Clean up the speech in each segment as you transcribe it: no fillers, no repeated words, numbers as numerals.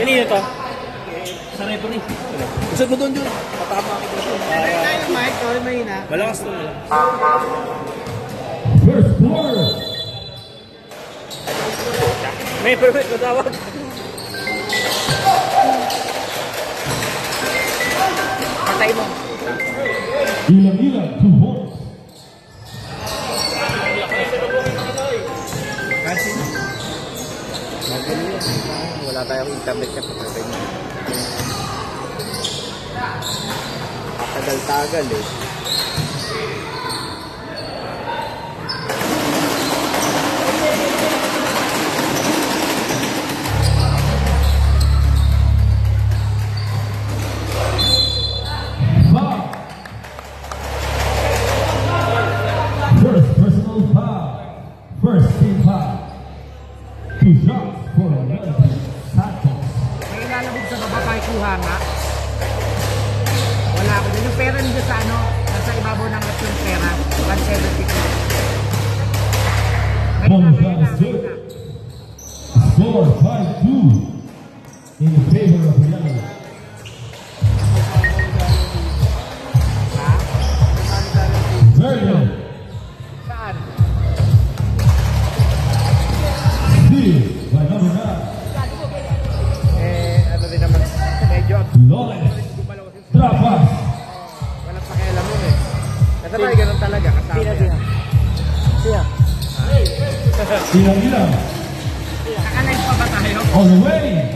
Kanino to? Sa referee. Usad mo doon, Jun. Patama ako doon. Tayo, Mike. Kawin mahina. Malakas to. First floor. May perfect na tawag. Patay mo. Ilang-ilang, 2 points. Kasi. Wala tayong internet ka patay mo. Tagal-tagal eh. Foul. First personal foul. First team foul. 2 shots for Melvin Santos. May ilalabog sa baba kay kuha nga. Wala ko din. Yung pera nyo sa ano, nasa ibabaw ng rat yung pera. 170. Ball shot is good. Score 5-2 in favor of Yellow. Very good. Saan? Steal by number 9. Ano din naman, medyo Lawless. Drop pass. walang pakialam yun eh. Kasi ba, ganun talaga. Kasama yan. Siya. Ilang-ilang. Kakalive pa ba tayo? On the way.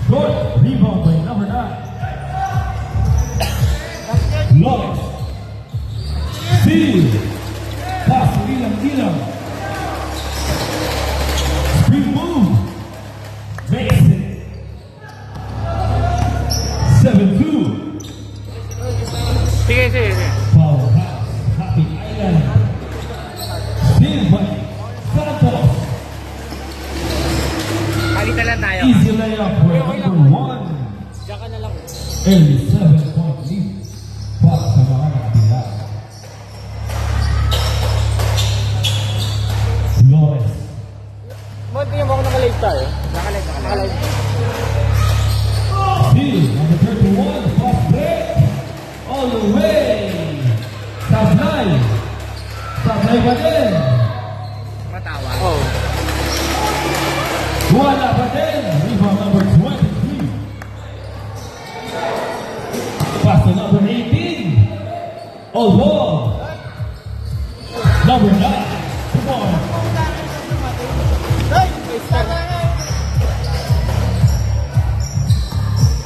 Good rebound by number 9. Lawless. Steal. Pass to Ilang-ilang. Screen move. Makes it. 7-2. Sige, sige, sige. Foul pass. Happy Island. Steal by Santos. Palitan lang tayo. Easy layup for number 1. Diyan ka na lang. Early 7-point lead. Para sa mga nakatira. Flores. Bakit tingnan mo ako nakalive tayo? Nakalive. Steal, number 31, fast break. All the way. Sablay. Sablay pa din. Matawa. Oh. Wala pa din. Rebound number 23. Pass to number 18. All ball. Number 9. Come on.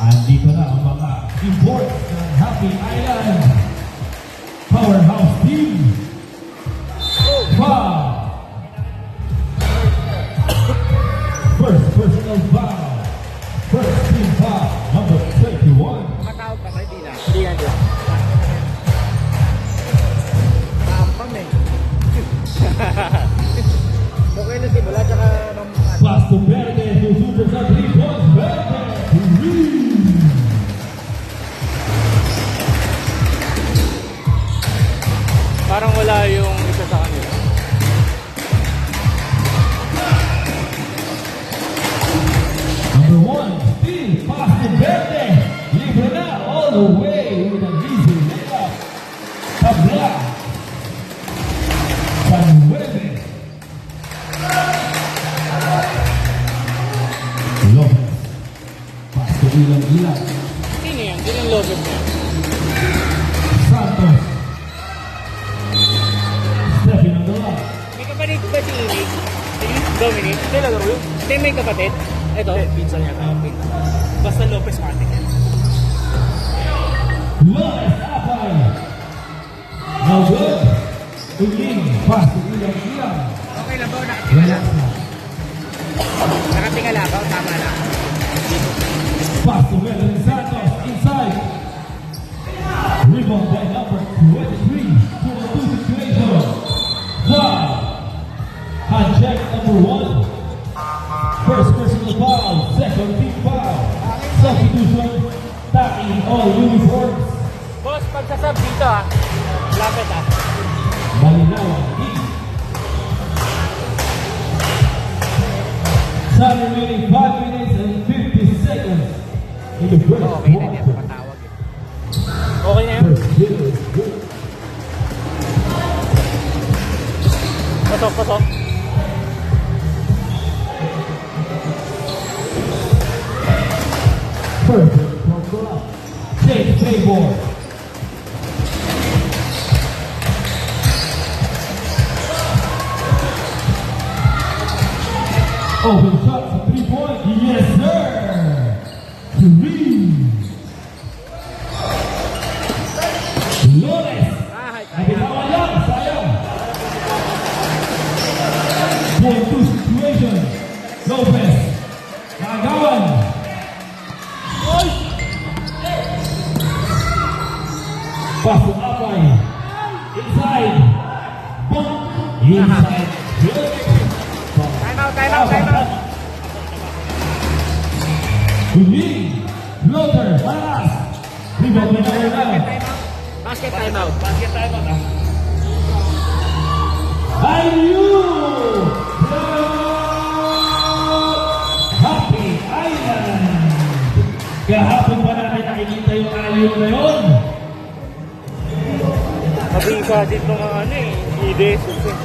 Andito na ang mga imports ng Happy Island Powerhouse Team. Foul. First personal foul. First team foul. Number 21. Matawag pa kayo, di na. Hindi na dyan. Tampang eh. Okay na si Bala, tsaka Pass to Verde. Susunod sa 3 points. Verde. Parang wala yung isa sa kanila. Number 1. Steal. Pass to Verde. Libre na all the way with an easy layup. Tabla. Sanueve. Lopez. Pass to Ilang-Ilang. Sino yan? Sino yung logo niya? Santos. Stepping on the line. May kapatid ba si Inig? Si Dominic? Hindi laro yun. Hindi may kapatid? Ito? Pizza niya tayo. Basta Lopez Matic yan. Lopez Apay. No good. Uging. Pass to Ilang-Ilang. okay lang ba? Nakatingala. Relax na. Nakatingala ba? Tama lang. Pass to Melvin Santos inside. Rebound by number 23. 2-2 situation. Foul. Hand check number 1. First personal foul. Second team foul. Substitution. Taking all uniforms. Boss, pagsasab dito ah. Lapit ah. Malinawan. East. Sa remaining 5 minutes and 50 seconds. Perfect from the left. Jake Claiborne. Open shot for 3-point. Yes, sir. 3. Lores. Nabitawan lang. Sayang. 4-2 situation. Lopez. Nagawan. Pass to Apay. Inside. Boom. Inside. Good. Time out. Uli. Floater. Palas. Rebound na naman. Basket time out. Basket tayo ba? IU! Happy Island! Kahapon pa natin nakikita yung IU na yun. Mabisa din itong ano eh. I-desus eh.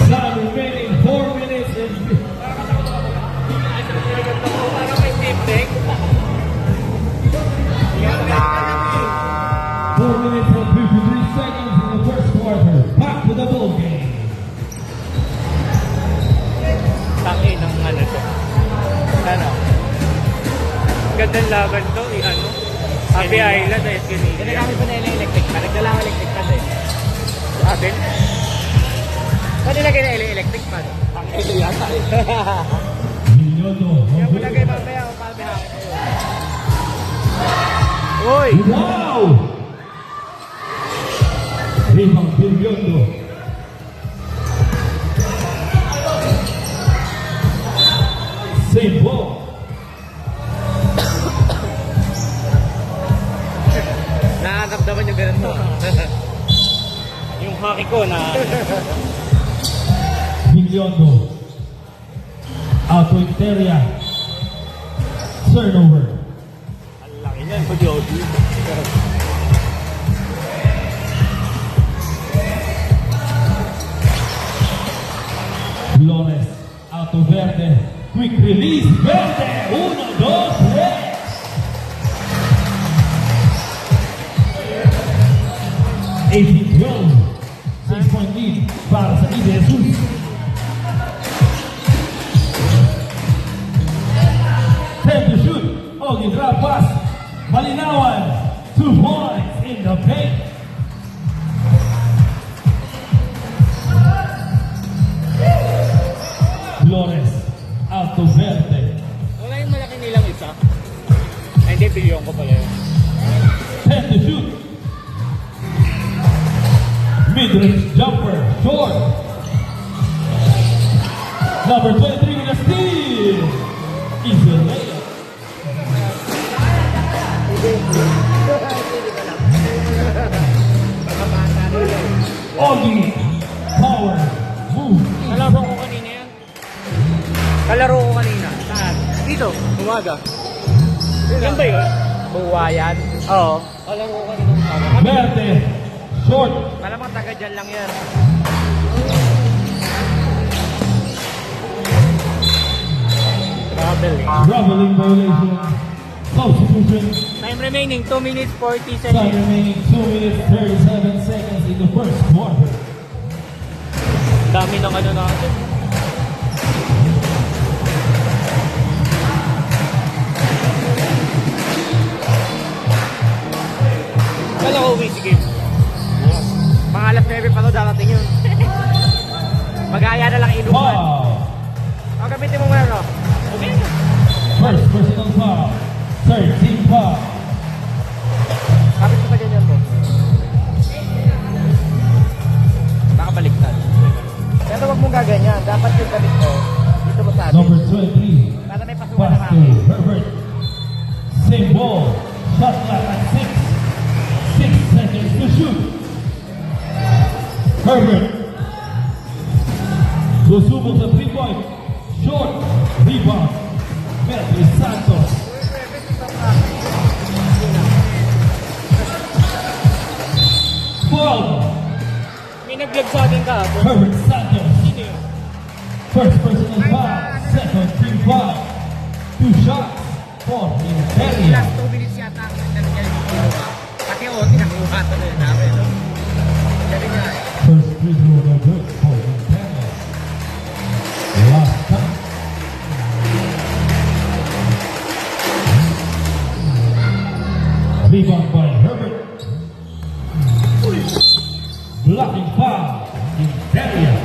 Sa remaining 4 minutes and Para may team deck. 4 minutes and 53 seconds in the first quarter. Back to the ball game. Tangin ng ano to. Ano? Gandang laban to. Ano? Happy Island ay Escanilla. Ginagamit pa na yung electric pa. Nagdala ko electric pa eh. Atin? Saan nilagay na yung electric pa? Ang ito yata eh. Milyoto. Kaya mo lagay mamaya o palmehakin ko. Uy! Wow! Limang Milyoto. Same ball. Nakakapdaman yung ganun mo. Yung hockey ko na Milyoto. Out to Interia. Turnover. ang laki niyan. Pag-yogi. Flores. Out to Verde. Quick release. Verde. 1, 2, 3. 18-12. 6-point lead para sa Ide Jesus. Time to shoot. Ogie grab pass. Malinawan. 2 points in the paint. Flores. Out to Verde. Wala yung malaki nilang isa. Ay, hindi, bilyon ko pala yun. Time to shoot. Mid-range jumper. Short. Number 23 with a steal. Easy layup. Ogie. Power. Move. Kalaro ko kanina yan. Kalaro ko kanina. Saan? Dito. Umaga. Yan ba yun? Buwayan. Oo. Kalaro ko kanina. Umaga. Verde. Short. Malamang taga dyan lang yan. Travel eh. Traveling violation. Substitution. Time remaining 2 minutes 40 Time seconds. remaining 2 minutes 37 seconds in the first quarter. Dami ng ano natin. Kala ko uwi si Kim. Mga alas 9 pa to darating yun. Mag-aaya na lang inuman. Foul. O, gamitin mo muna, no? Okay na. First personal foul. 13 foul. Kapit ko pa dyan yan mo. Baka baliktad. Pero wag mong gaganyan. Dapat yung gamit ko. Dito mo sa atin. Number 23. Para may pasukan Pass na to kami. Herbert. Same ball. Shot clock at 6. 6 seconds to shoot. Herbert. Susubok sa 3-point. Short. Rebound. Melvin Santos. Foul. May nag-vlog sa akin kahapon. Herbert Santos. Sino yun? First personal foul. Second team foul. 2 shots. Helia. Last 2 minutes yata ang nalagyan yung kinuha. Pati o, tinakuha ito na yun namin. Galing nga eh. First free throw no good for Montana. Last time. Rebound by Herbert. Blocking foul in Helia.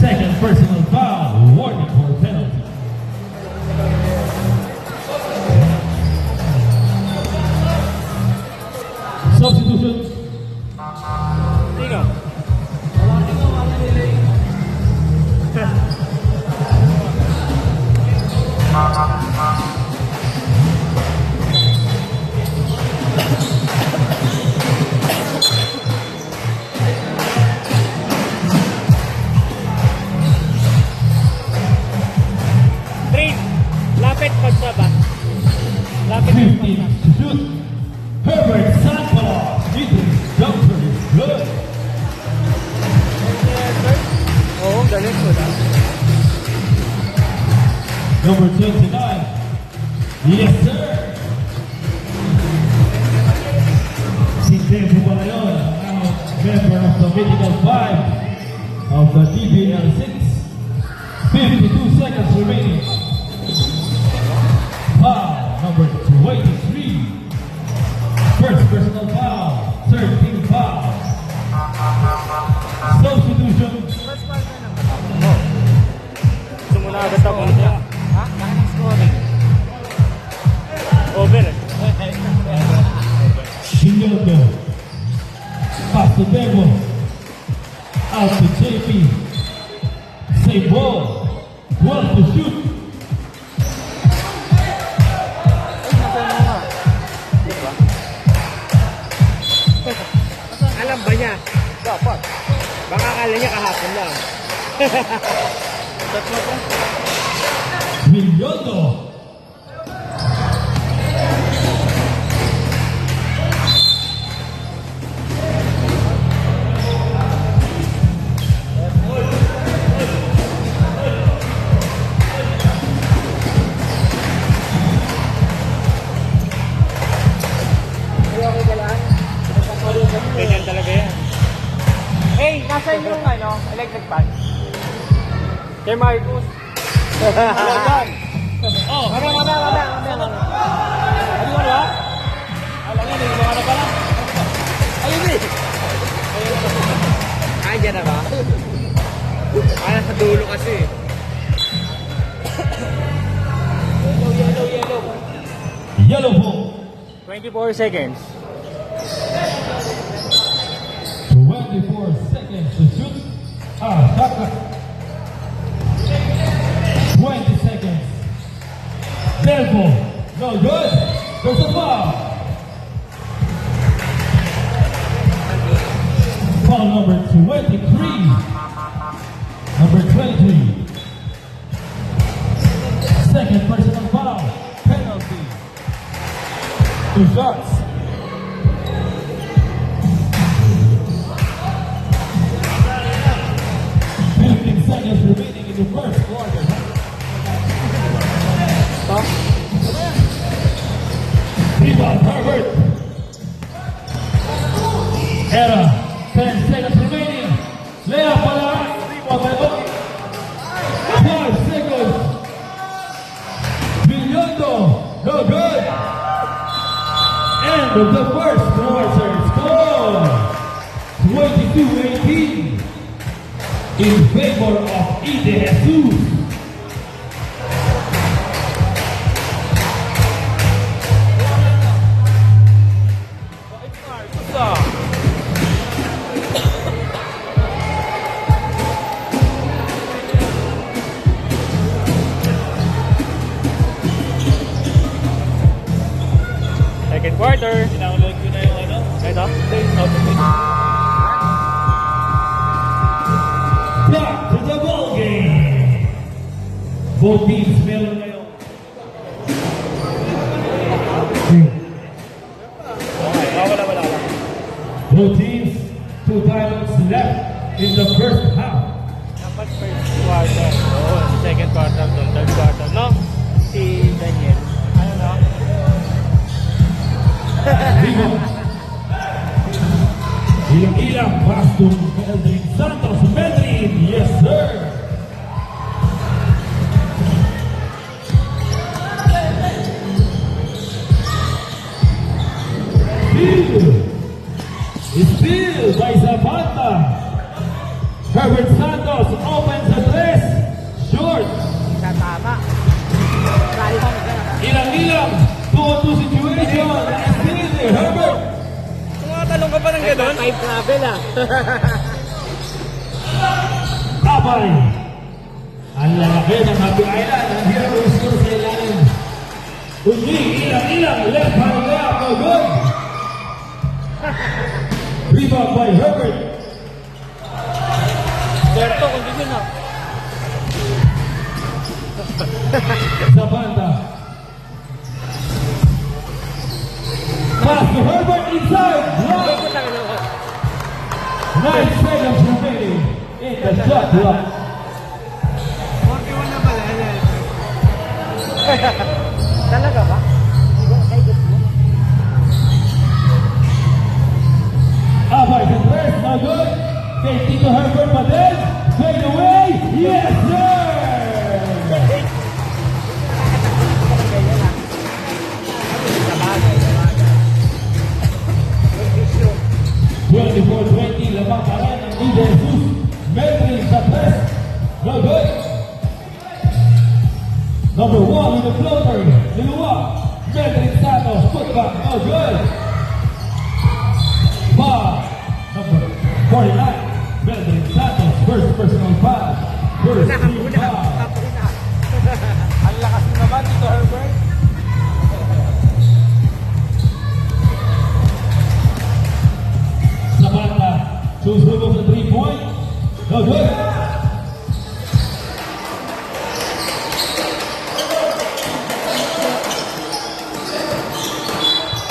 Second personal foul, warning for penalty. Substitutions. Sino? Train. Lapit pagsaba. Lapit 15 to shoot. Herbert Sankola. Mid-range jumper is good. Oo, galing ko na. Number 29. Yes, sir. Si Tempo Balayon, now member of the Medical 5 of the DBL 6. 52 seconds remaining. Foul number 23. First personal foul, third team foul. Substitution. Sumuna agad ako niya. Ha? Bakit ang scoring? Over eh. Shinyoto. Pass to Bebo. Out to JP. Save ball. 12 to shoot. Alam ba niya? Dapat. Baka akala niya kahapon lang. Milyoto. Ganyan talaga yan. Hey, nasaan yung ano, electric fan? Kay Marcos. Alam Ano ba? Alam nga, hindi mo na pala. Ayun eh. Ah, dyan na ba? Ah, nasa dulo kasi. Yellow. Yellow ball. 24 seconds. 24 seconds to shoot. Shot clock. 20 seconds. Delvo. No good. There's a foul. Foul number 23. Number 23. Second personal foul. Penalty. 2 shots. 15 seconds remaining in the first quarter. Rebound, Herbert. Era, 10 seconds remaining. Layup pala. Rebound by Bogi. 5 seconds. Milyoto, no good. End of the first quarter. Score 22-18 in favor of Ide Jesus. Second quarter. Download ko na yung ano. Ito. Back to the ball game. Both teams meron ngayon. Okay, wala. Both teams, 2 times left in the first half. Dapat first quarter. Oo, second quarter doon. Third quarter. No? Si Daniel. Ano na? situation. Anthony Herbert. Tumatalong ka pa ng gano'n? Time travel ah. Tapay. Ang lalaki ng Happy Island. Ang hero score sa ilalim. Undi, ilang, left hand layup, no good. Rebound by Herbert. Certo, kondisyon na. Sa banda. Pass to Herbert inside. Block. 9 seconds remaining in the shot clock. 41 na pala. Talaga ba? Abay, the first, no good. Take Tito Herbert pa din. Fade away. Yes, sir! 24-20, lamang pa rin ang Ida Jesus. Melvin sa press. No good. Number 1 with the floater. Liluwa. Melvin Santos. Putback. No good. Foul. Number 49. Melvin Santos. First personal foul. First team foul. Ang lakas mo naman dito, Herbert. Sabata. Choose remove the 3-point. No good.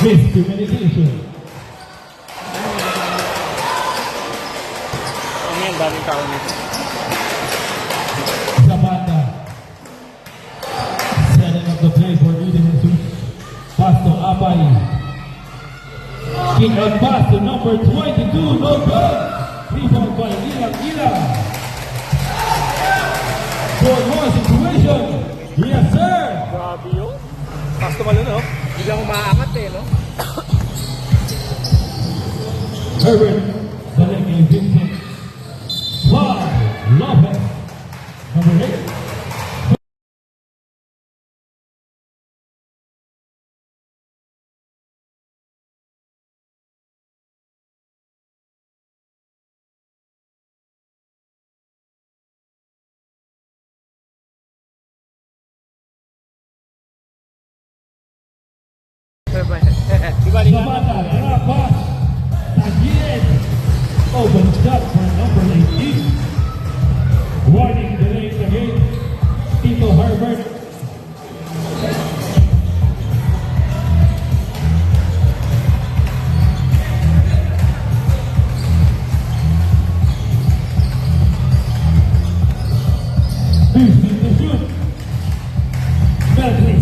Miscommunication. Ano yan, daming tao nito. Sabata. Setting up the play for Eden Jesus. Pass to Abay. Kick and pass to number 22. No good. Rebound by Ilang. Good more situation. Yes, sir. Grabe yun. Pass to malo, no? Biglang umaangat eh, no? Herbert. Balik kay Vincent. Lopez. Number 8. Sabata, drop pass. Again. Open shot for number 18. Warning delays again. Tito Herbert. To shoot. Melvin.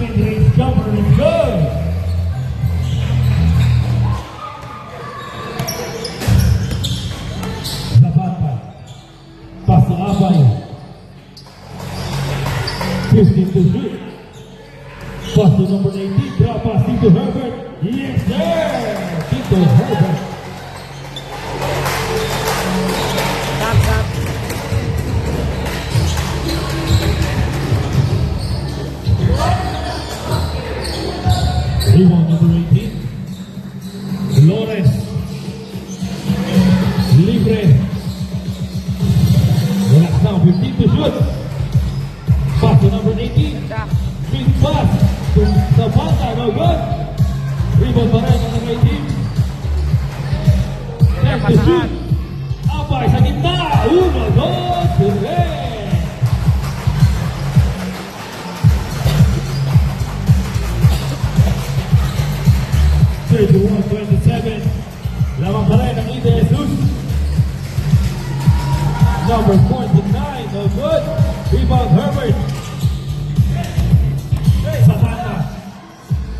Mid-range jumper is good. Zapata. Pass to Abay. 15 to shoot. Pass to number 18. Drop pass into Herbert. Yes, sir. Into Herbert. Tap. Rebound number 18. Flores. Libre. Relax now. 15 to shoot. Pass to number 18. Big pass to Zapata. No good. Rebound pa rin ang number 18. Next to shoot. Abay sa gitna. 1, 2, 3. Thirty-one, 27. Lamang pa rin ang Ida Jesus. Number 49, no good. Rebound Herbert. Zapata.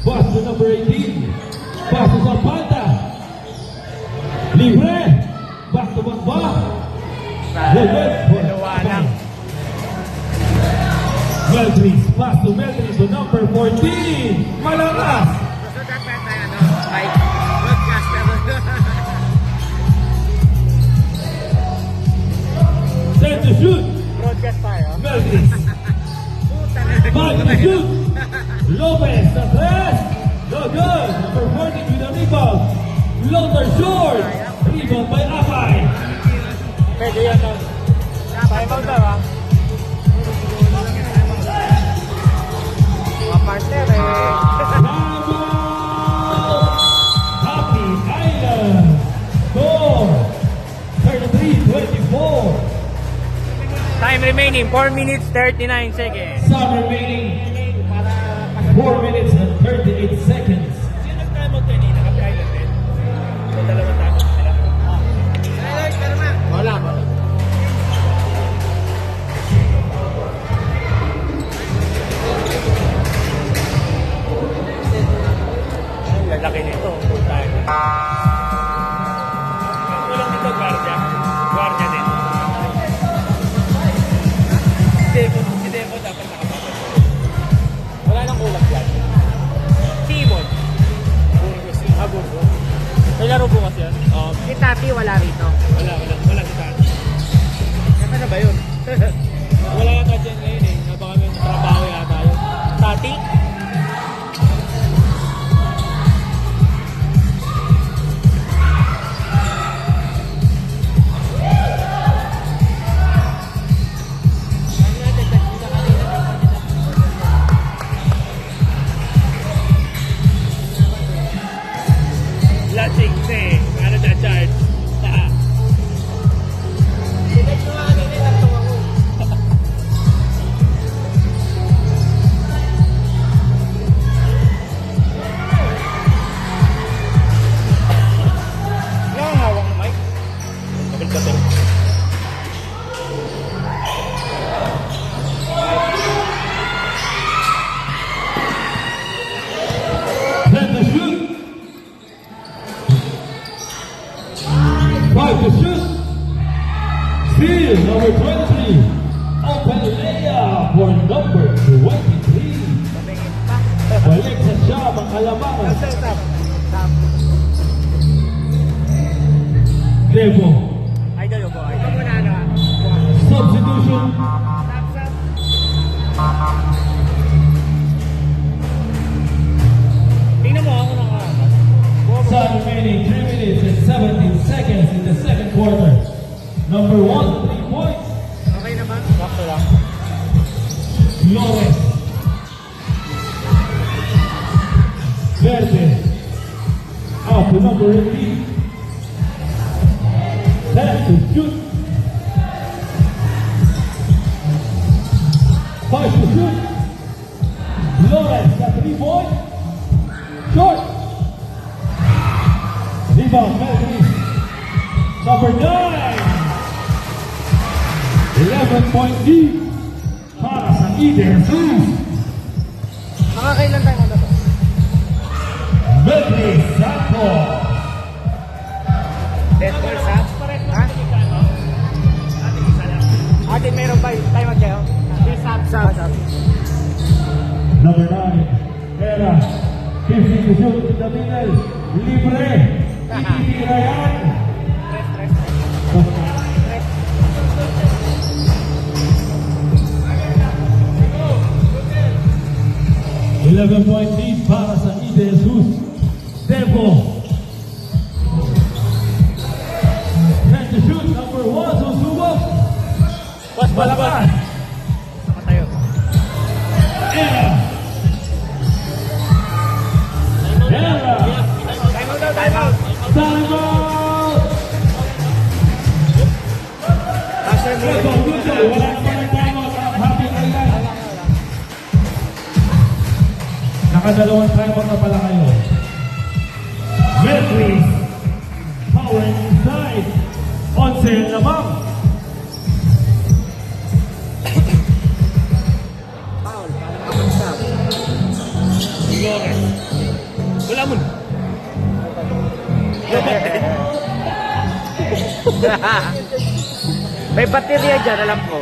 Pass to number 18. Pass to Zapata. Libre. Back to Bakba. No good. Dalawa lang. Meltries. Pass to Meltries to number 14. Malakas. So dapat tayo, ano, ay broadcaster. Set to shoot. Broadcast tayo. Meltries. Puta na. Back to shoot. Lopez sa tres. No good. Number 40 with a rebound. Longer short. Rebound by Apay. Pwede yan, no? Time out daw, ha? Mga partner eh. Happy Island. Score. 33-24. Time remaining, 4 minutes, 39 seconds. Some remaining 4 minutes and 38 seconds. Sino nag-time out kanina? Happy Island din? So, dalawang time out sila. Wala. Ang lalaki nito. Full time. Kulang dito, guardia. Guardia din. Si Devo dapat nakapagod. Wala nang kulang yan. Timon. Burgos. Burgos. May laro bukas yan? Si Tati wala rito. Wala si Tati. Ano na ba yun? Wala yata dyan ngayon eh. Baka may trabaho yata yun. Tati? Lasing na eh. Ano na charge? Yung hawak ng mic. Kabil-kabil. Then the shoot. 5 to shoot. Steal number 23. Open layup for number 23. Balik sa Shab ang kalamangan. Devo. Idol ko, Ito idol. muna ano. Substitution. Tingnan mo ako ng Some remaining 3 minutes and 17 seconds in the second quarter. Number 1, 3 points. Okay naman. Sakto lang. Flores. Verde. Out to number 18. 10 to shoot. 5 to shoot. Flores got 3 points. Short. Rebound, Verde. Number 9. 11-point lead. Para sa Eden Cruz. Makakailan tayo na to? Medley Santos. Dead balls ha? Ha? Ate, meron ba? Time out kayo? Sab. Number 9, Era. 50 to shoot in the middle. Libre. Titira yan. 11-point lead para sa Ide Jesus. Devo. 10 to shoot. Number 1, Susubo. Balabas. Saka tayo. Era. Era. Time out daw, time out. Time out. Second, good job. Wala pa ng time out. Happy Island. Nakadalawang time out na pala kayo. Medley. Power inside. 11 lamang. Foul. Para makapag-sab. Flores. Wala mo. May baterya dyan, alam ko.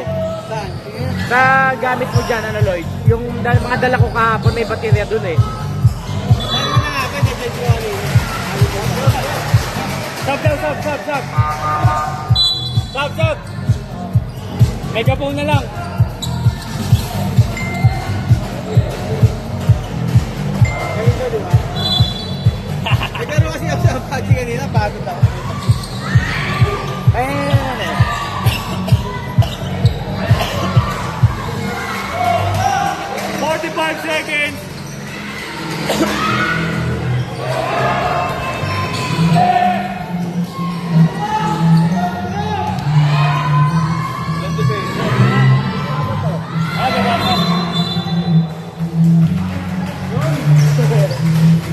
Sa gamit mo dyan, ano Lloyd? Yung mga dala ko kahapon, may baterya dun eh. Sub. Sub. Megaphone na lang. Ganito, di ba? napagod ako. Ayan. 45 seconds!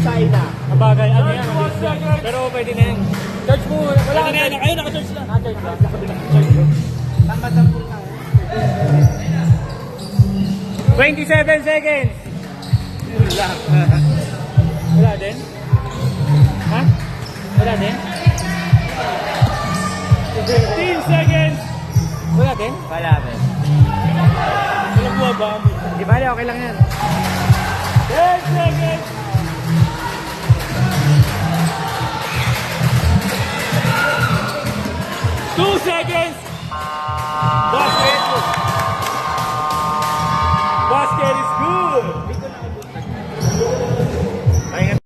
China. Kabagay, ano yan? mabilis yan. Pero pwede na yan. Charge mo. Wala Ano na yan? Ayun, naka-charge lang. Charge lang. Sa kabilang charge bro. 27 seconds! Wala din? Ha? Wala din? 15 seconds! Wala din? Wala din. Walang buwaba mo. Di bali, okay lang yan. 10 seconds! Two seconds! Basket! Basket is good! Ayun.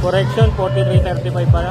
Correction, 43.35 pala.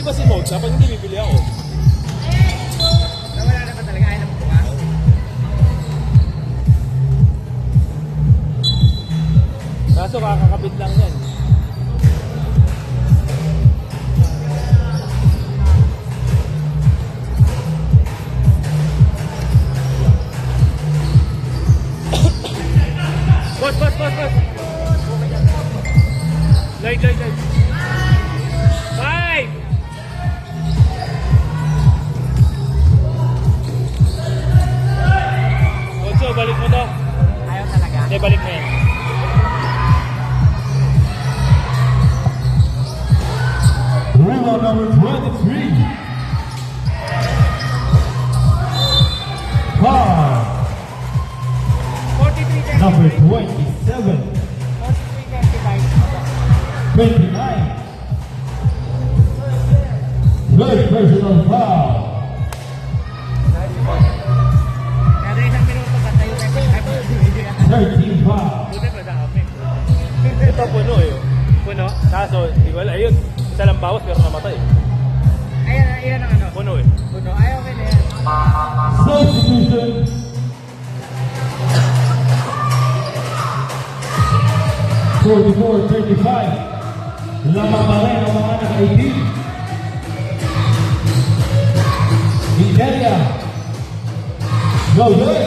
ba si Mogs? Pag hindi, bibili ako. Nawala na ba talaga? Ayaw na magbuka? Kaso kakakabit lang yan. Boss. Light. 5! Otso, balik mo to. Ayaw talaga. Hindi, balik mo yan. Rebound number 23. Foul. 43 Number 27. 29. Third personal foul. Kada isang minuto pa tayo kayo. 13 foul. Buti pa dami. Ito puno eh. Puno? Kaso, di ko alam. Ayun, isa lang bawas pero namatay. Ayan ang ano. Puno eh. Puno. Ayaw okay na yan. Substitution. (44-35). Lamang pa rin ang mga naka-18. Italia. Go good.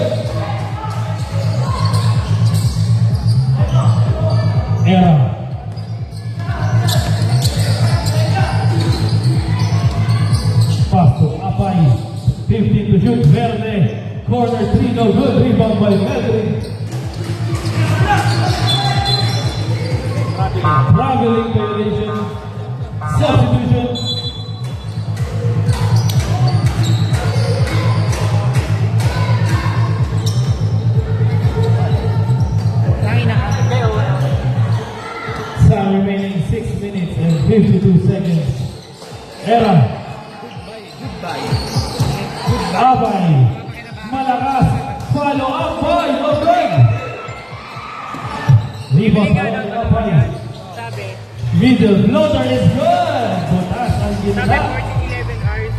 Era. Pasto, Apay. 15 to shoot. Verde. Corner 3, no good. Rebound by Medri. Traveling violation. Substitution. Sa remaining 6 minutes and 52 seconds. Era. Abay. Malakas. Follow up boy. No good. Rebound by Abay. Sabi, Middle floater is good. Butas ang sabi gitna. 11 hours.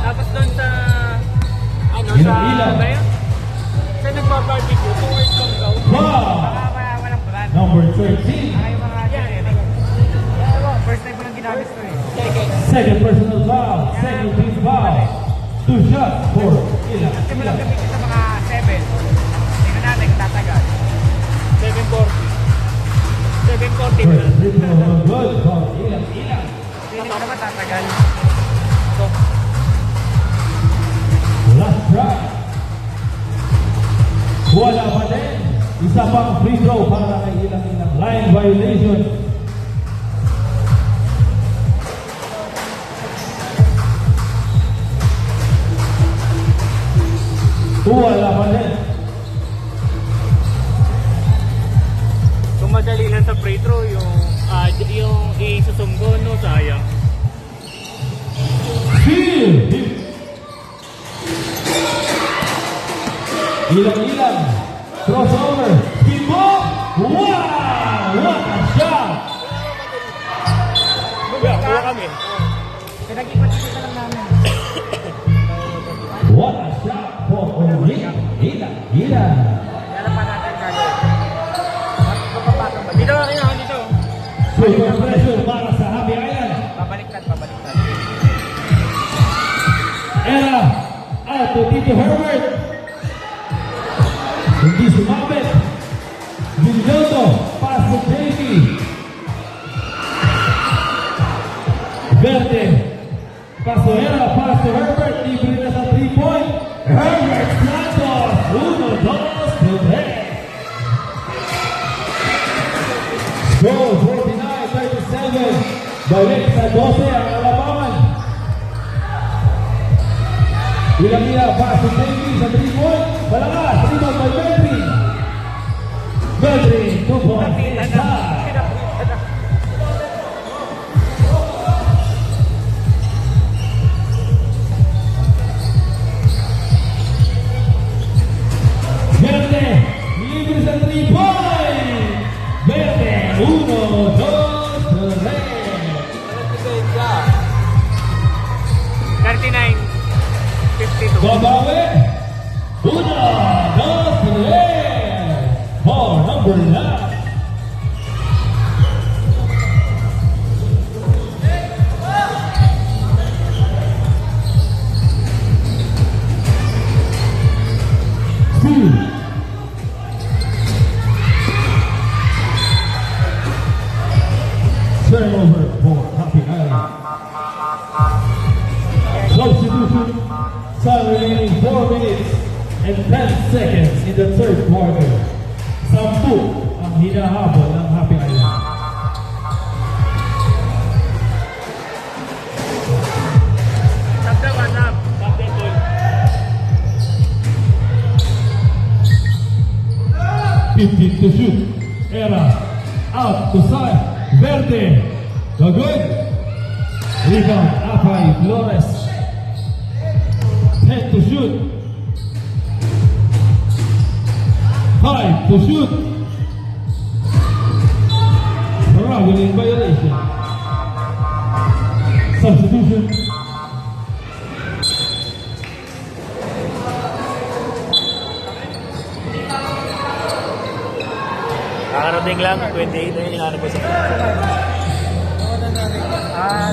Tapos doon sa, ano, Ilang-ilang. sa, ba yun? Sa nagpa-barbecue, 2 hours kang daw. Wow. Walang brand. Number 13. Ayaw mga first time ko lang ginamit ko eh. Second personal foul. Second team foul. 2 shots for Ilang. Kasi mo lang gamitin sa mga 7. Tingnan natin kung tatagal. 740. 740 na. First free throw no good for Ilang. Feeling ko naman tatagal. Last try. Wala pa din. Isa pang free throw para kay Ilang. Line violation. Wala pa din. Kung madali lang sa free throw, yung isusumgo, no, sayang. Steal. Ilang. Crossover. Keep up. Wow! What a shot! Kuha kami. Pinag-ipat-ipat lang namin. What a shot for Ilang. Kaya pa natin gagawin. Magpapatong ba? Dito, dito. Super pressure para sa Happy Island. Babaliktad. Era out to Tito Herbert. Hindi sumabit. Villoto, pass to Davey. Verde, pass to Era, pass to Herbert. Libre na sa 3-point. Herbert Santos, 1, 2, 3. Score 49-37. Balik sa 12 ang alabangan. Ilang pass to Davey sa 3-point. Malakas, rebound by Medri. Medri, 2 points inside. Verde, libre sa 3-point. Verde, 1, 2, 3. Babawi. Una, dos, tres. For number 9. Turnover for Happy Island. Substitution. Time remaining 4 minutes and 10 seconds in the third quarter. 10 ang hinahabol ng Happy Island. Tap na, tap. Tap na, boy. 15 to shoot. Era. Out to side. Verde. No good. Rebound. Apay. Flores. 10 to shoot. 5 to shoot. Struggling violation. Substitution. Kakarating lang, 28 na yun, hinahanap ko sa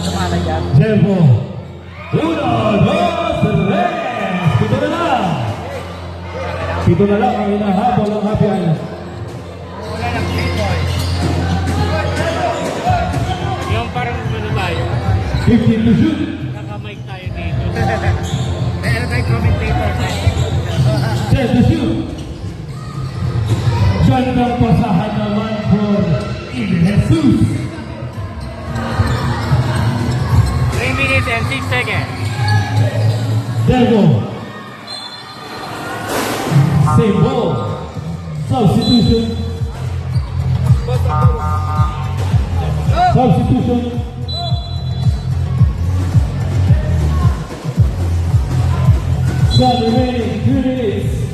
Dumalay yan. Tempo. 1, 2, 3. Pito na lang. Pito na lang ang hinahabol ng Happy Island. Wala lang 3 points. Yung parang ano tayo, 15 to shoot. nakamike tayo dito. Meron tayong commentator tayo. 10 to shoot. Gandang pasahan naman for Ibe Jesus. 3 minutes and 6 seconds. Devo. Same ball. Substitution. Substitution. Time remaining 3 minutes.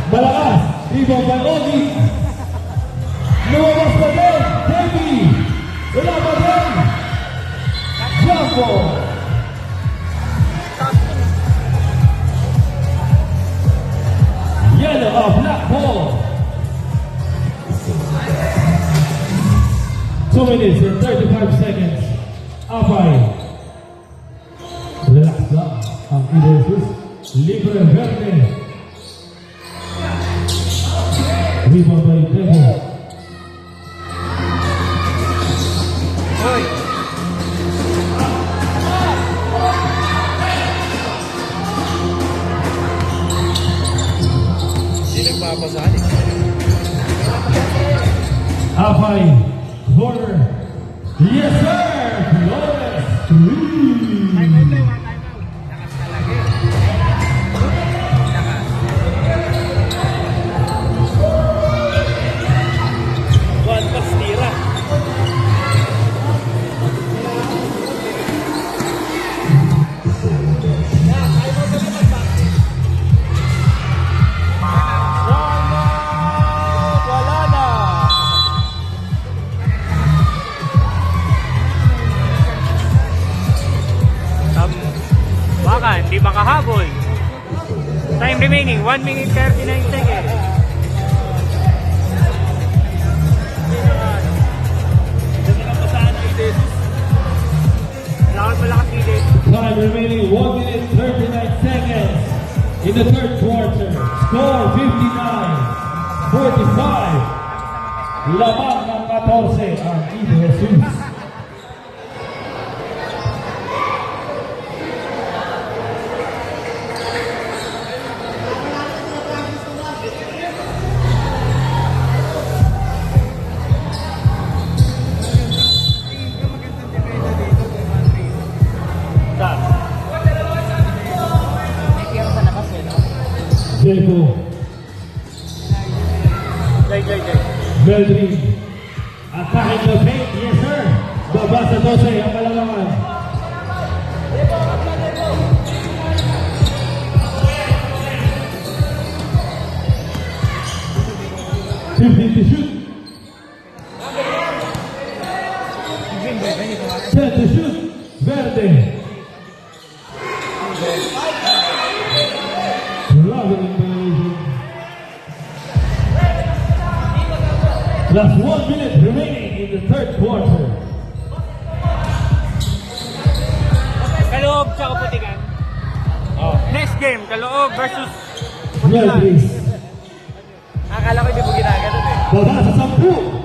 Malakas. Rebound by Ogi. Lumabas pa din. Davey. Wala pa din. Jumbo. Yellow or black ball. 2 minutes and 35 seconds. Apay. Relax lang ang Ibe. Libre verde. Rebound by Devo. Hoy! Hindi nagpapasahan eh. Apay. Corner. Yes, sir! Flores. 3. Time out. Lakas talaga eh. One pass tira. Wala na! Baka, hindi makahabol. Time remaining, 1 minute 39 seconds. Malakas ni Time remaining 1 minute 39 seconds in the third quarter. Score 59-45. Lamang ng 14 ang Ibe Jesus. Devo. Veldrin. Attacking the paint. Yes, sir. Baba sa 12 ang Malawangan. To shoot. 10 to shoot. Verde. Last 1 minute remaining in the third quarter. Kaloob sa Kaputikan. Oh. Next game, Kaloob versus Red Putikan. please. Akala ko hindi mo ginaganon eh. Baba sa 10.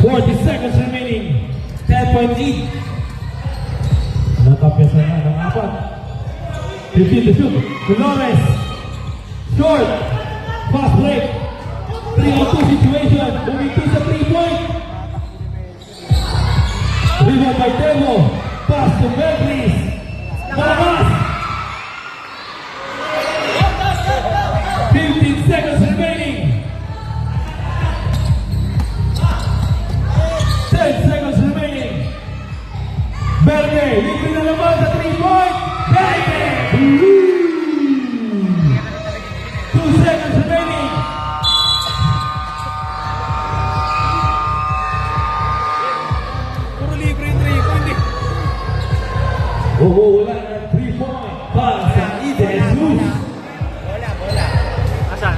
40 seconds remaining. 10-point lead. Nakapyasan na ng 4. 15 to shoot. Dolores. Short. Fast break. 3-on-2 situation. Moving to the 3-point. Rebound by Temo. Pass to Memphis. Malakas. 15 seconds remaining. 10 seconds remaining. Verde, libre na naman sa 3-point. Verde! 2 seconds remaining. Puro libre yung 3-point eh. Wala ng 3-point. Para sa Eden Luz. Bola. Asan?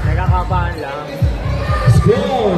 Nagkakabahan lang. Score.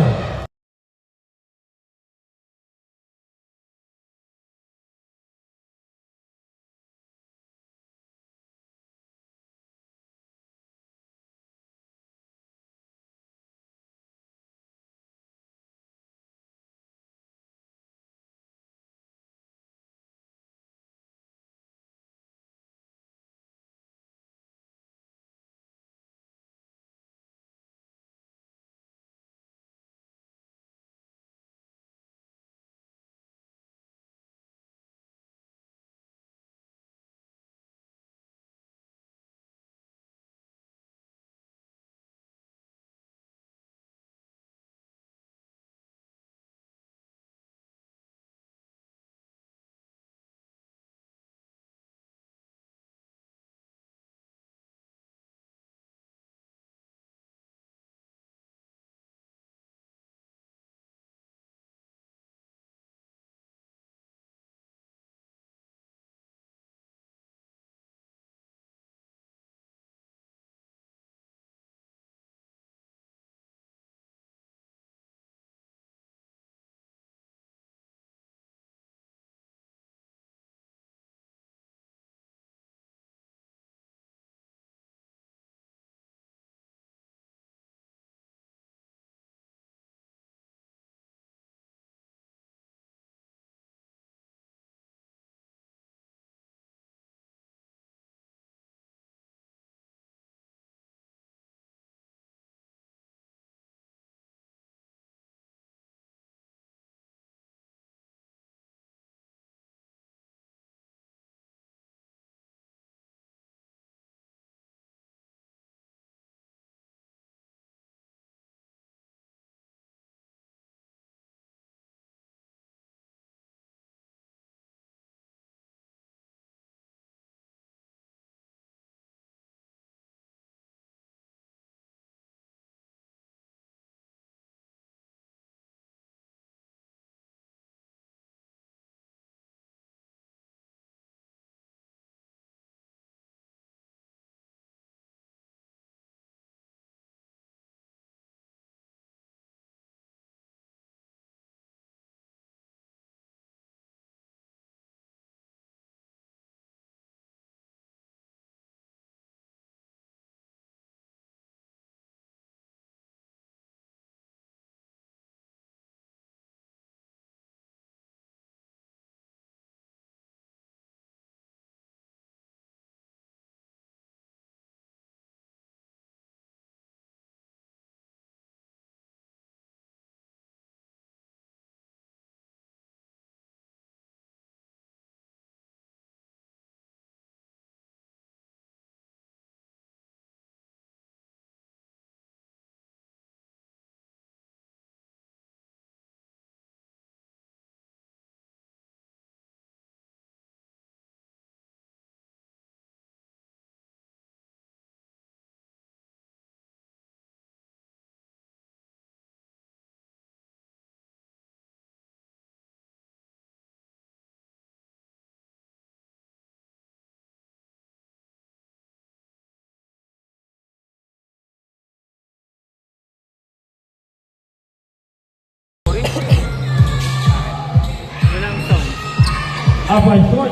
Up and short.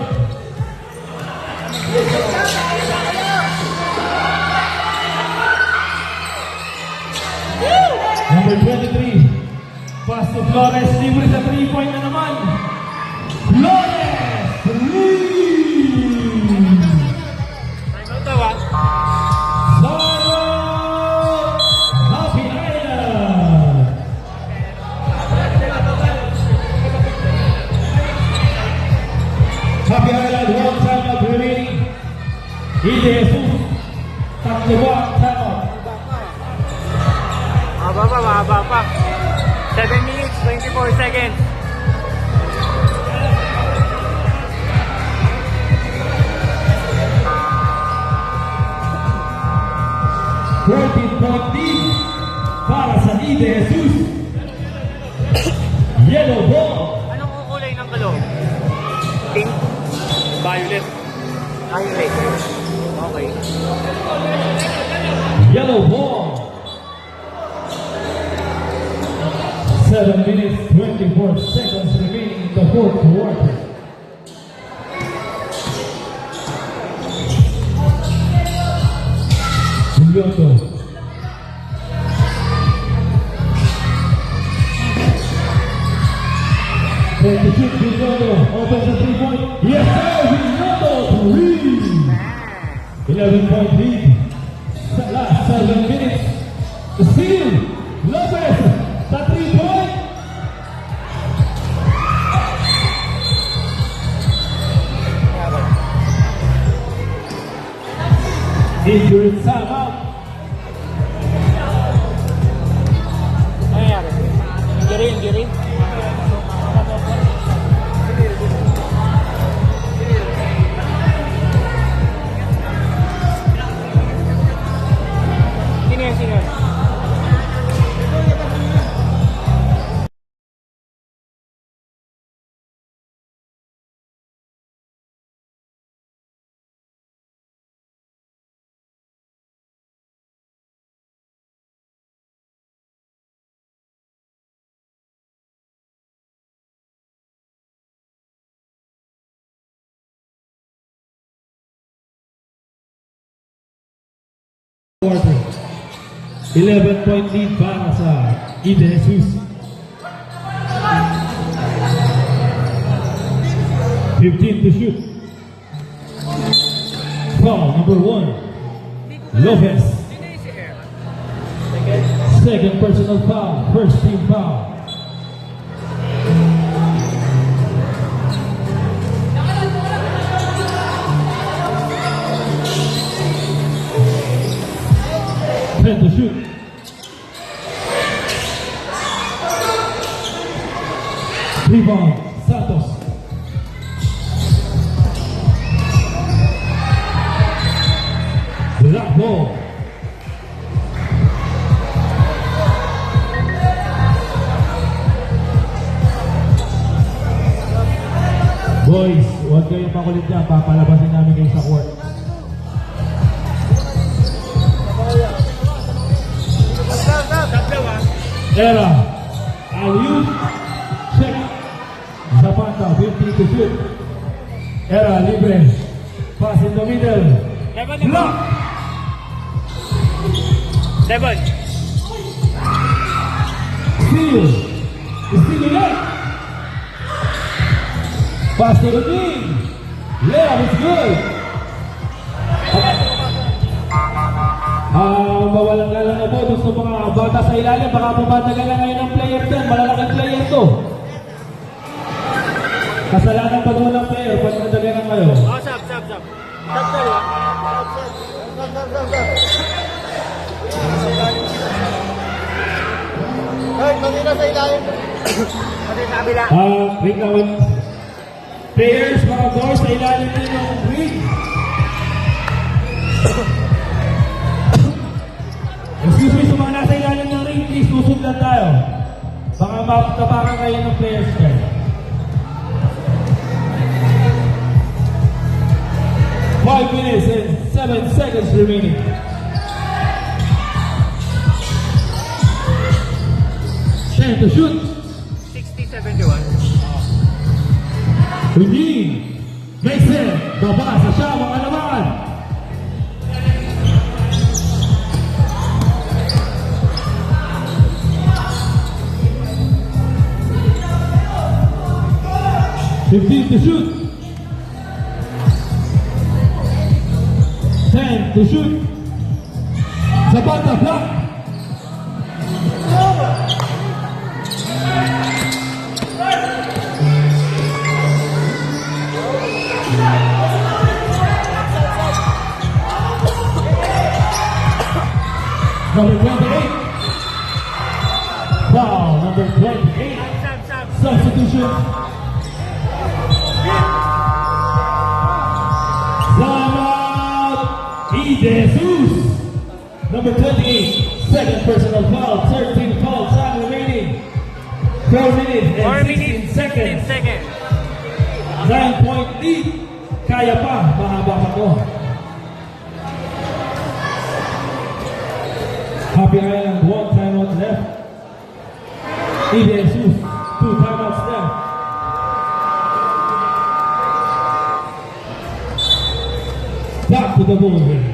Number 23. Pass to Flores. Libre sa 3-point na naman. Flores! 3! Ano daw ah? Zion! Happy Island! Happy Island, one time out remaining. Ide Jesus. Tatlo ba ang time out? Mahaba pa. 7 minutes, 24 seconds. Point lead para sa Ide Jesus. Yellow ball. Anong kukulay ng kalong? Pink? Violet. Violet. Okay. Yellow ball. 7 minutes, 24 seconds remaining in the fourth quarter. Julioto. Take the shoot, Julioto. Opens the 3-point. Yes, sir, Julioto. 3. 11-point lead. Sa last 7 minutes. The steal. Lopez. Sa 3-point. Injury timeout. Ano nangyari? Injury? Sino yan? Quarter. 11-point lead para sa Ide Jesus. 15 to shoot. Foul number 1. Lopez. Second personal foul. First team foul. Ten to shoot. Rebound, Santos. Black ball. Boys, huwag kayong makulit dyan. Papalabasin namin kayo sa court. Era, alley-oop, check, Zapata, 50 to shoot. Era, libre, pass in the middle, block. 7. Steal, steal ulit. Pass to the wing, yeah, it's good. Mawalang lang na po sa mga bata sa ilalim, baka pumatagal lang ngayon ng player 10, malalaking player to. Kasalanan pa doon ng player, pag nadagan na kayo. Oh, sab. Sab. Hey, manila sa ilalim. Pati sa kabila. Wait lang, wait. Players, mga boys, sa ilalim din ng ring. Excuse me, sa mga nasa ilalim ng ring, please, susod lang tayo. Baka matapakan kayo ng players dyan. Five minutes and 7 seconds remaining. Ten to shoot. 60-71. Redeem. Mason, baba sa siya mga laman. Fifteen to shoot. 10 to shoot. Zapata block. Number 28. Foul, number 28. Substitution. Zamat Jesus. Number 28. Second personal foul. 13 foul time remaining. 4 minutes and 4 16 minutes, 16 seconds. seconds. 9-point lead. Kaya pa, mahaba pa to. Happy Island, 1 timeout left. Jesus, 2 timeouts left. Back to the ball game.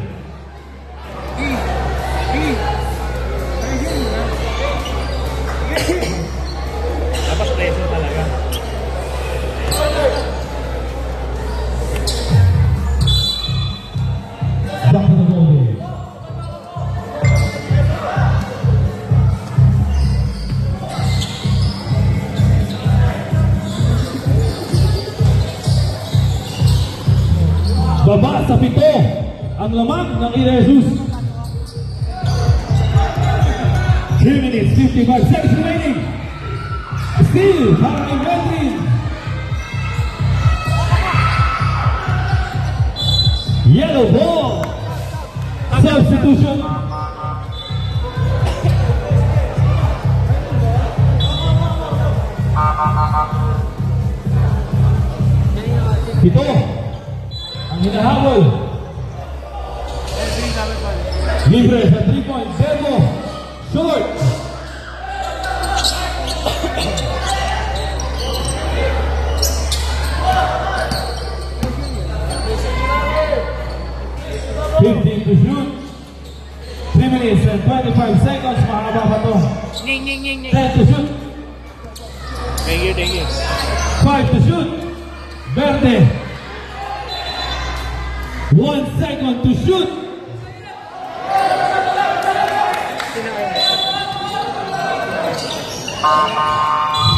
Dapat preso talaga. Back to the ball game. Baba sa pito ang laman ng Jesus. 3 minutes, 55 seconds remaining. Still, Harry Melvin. Yellow ball. Substitution. Pito. Ang hinahabol. Libre sa 3-point. Servo. Short. Fifteen to shoot. 3 minutes and 25 seconds. Mahaba pa to. Nying, nying, nying, nying. 10 to shoot. Thank you, thank you. 5 to shoot. Verde. 1 second to shoot.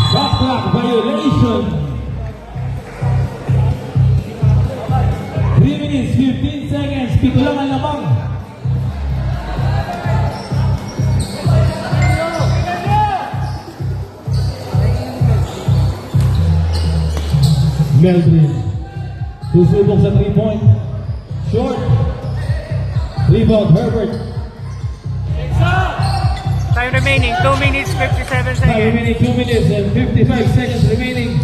Shot clock violation. 3 minutes, 15 seconds. Pito lang ang lamang. Meldrin. Susubok sa 3-point. Short. Rebound, Herbert. Time remaining, 2 minutes, 57 Time seconds. remaining 2 minutes and 55 seconds remaining.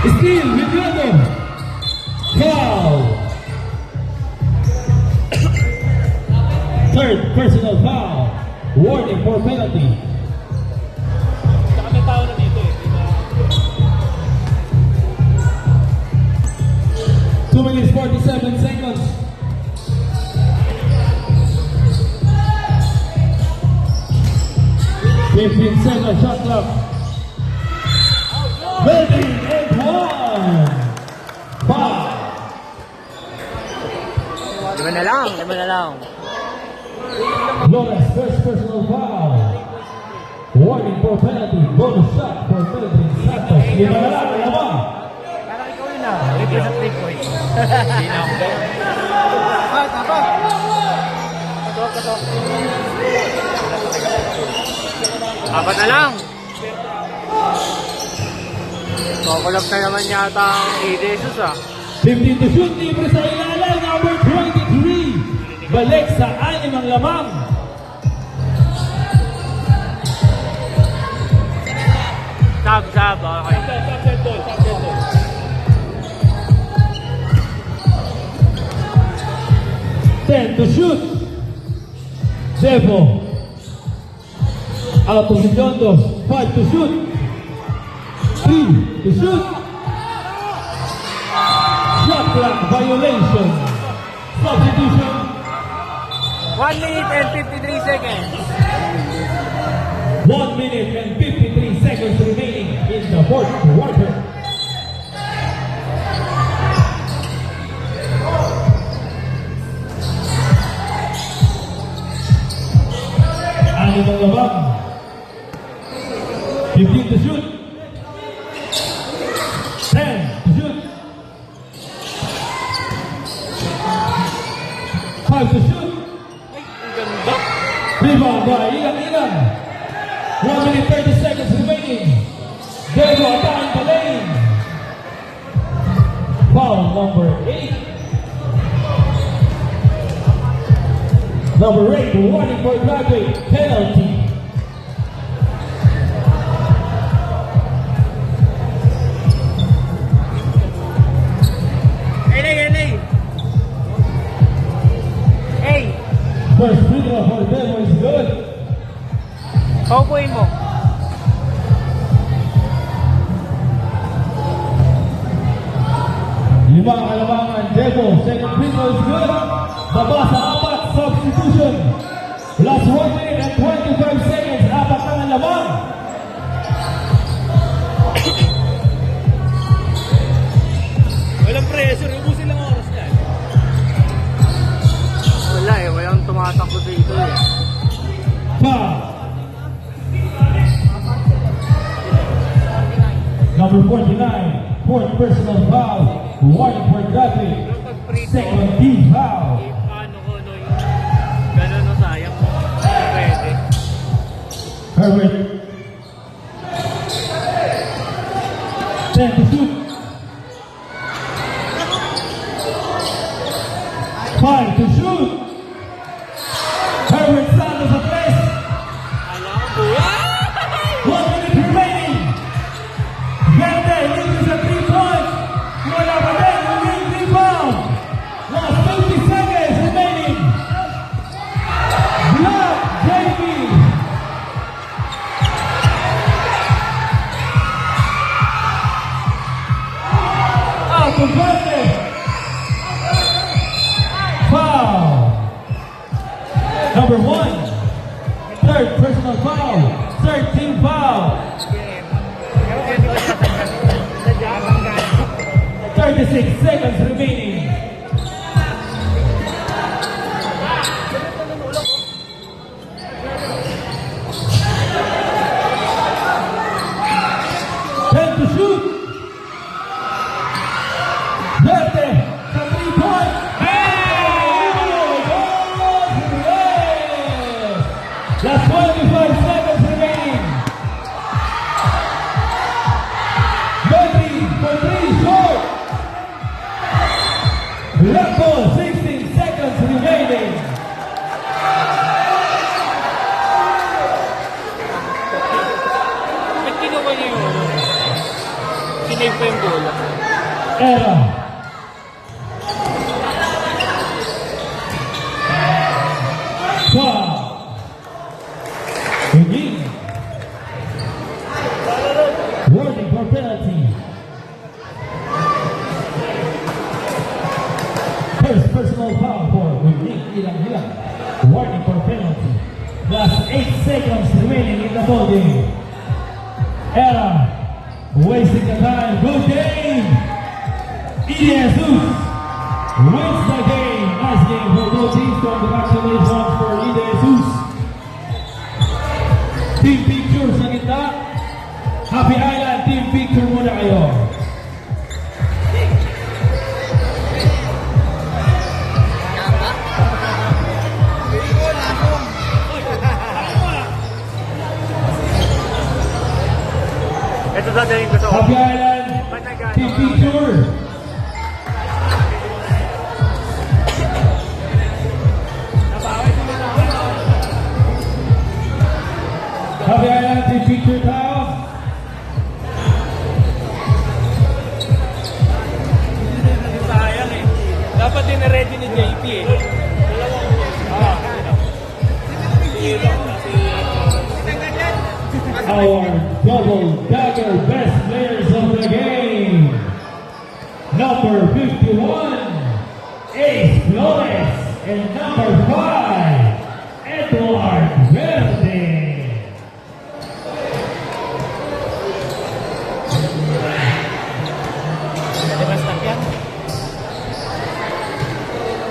Steal, Viviano. Foul. Third personal foul. Warning for penalty. Saka may tao na dito eh. 2 minutes 47 seconds. Fifteen seconds shot clock. Melvin and 1. Foul. Lima na lang, lima na lang. Lawrence first personal foul. Warning for penalty. Bonus shot for Melvin Santos. Lima na lang, lima. Parang ikaw yun ah. Libre sa 3 points. Hindi na ako ganyan. Apat na lang. Kukulap na naman yata ang Jesus ah. 15 to shoot. Libre sa ilalim. Number 23. Balik sa 6 ang lamang. Sab, okay. Subset ball, subset ball. To shoot. Devo. Out to Sidiondo. 5 to shoot. 3 to shoot. Shot clock violation. Substitution. 1 minute and 53 seconds. 1 minute and 53 seconds remaining in the fourth quarter. Ano ng labang? 15 to shoot. 10 to shoot. 5 to shoot. Ang ganda. Rebound by Ilan. 1 minute 30 seconds remaining. Diego attacking the lane. Foul number 8. Number 8, warning for graduate penalty. LA. Hey, First free throw for Demo is good. paupuin mo. Limang kalamangan, Demo. Second free throw is good. Baba sa apat, substitution. Last 1 minute and 25 seconds. Apat na ang lamang. Walang pressure, ubusin lang oras yan. Wala eh, walang tumatakbo dito eh. Foul. Number 49, fourth personal foul. Warning for graduate. Second team foul. Paano ko no yung gano'n no sayang. Pwede. Herbert. 10 to shoot. 5 to shoot. Herbert Santos at rest. Alam ko. 1 minute remaining. Vente, leads a 3-point. Wala pa din, winning rebound. Last 50 seconds remaining. Black JV. Out of Vente. Foul. Number 1. Third personal foul. Third team foul. 36 seconds remaining. Ten to shoot. Verte sa 3-point. Last 25 seconds remaining. Verte for 3 short. Left 16 seconds remaining. Ba't kinuha niyo yun? Sinave pa yung bola. Era. Foul. Begin. Warning for penalty. First personal foul for Wigling Ilang. Warning for penalty. Last 8 seconds remaining in the ball game. Era. Wasting the time. Good game. Jesus wins the game. Nice game for both teams. Congratulations for Jesus. Team picture sa gitna. Happy Island, team picture muna kayo. Ito dadalhin ko sa Happy Island, team picture. Happy Island, team picture tayo. Sayang eh. Dapat din na-ready ni JP eh. Our double dagger best players of the game. Number 51. number 5, Edward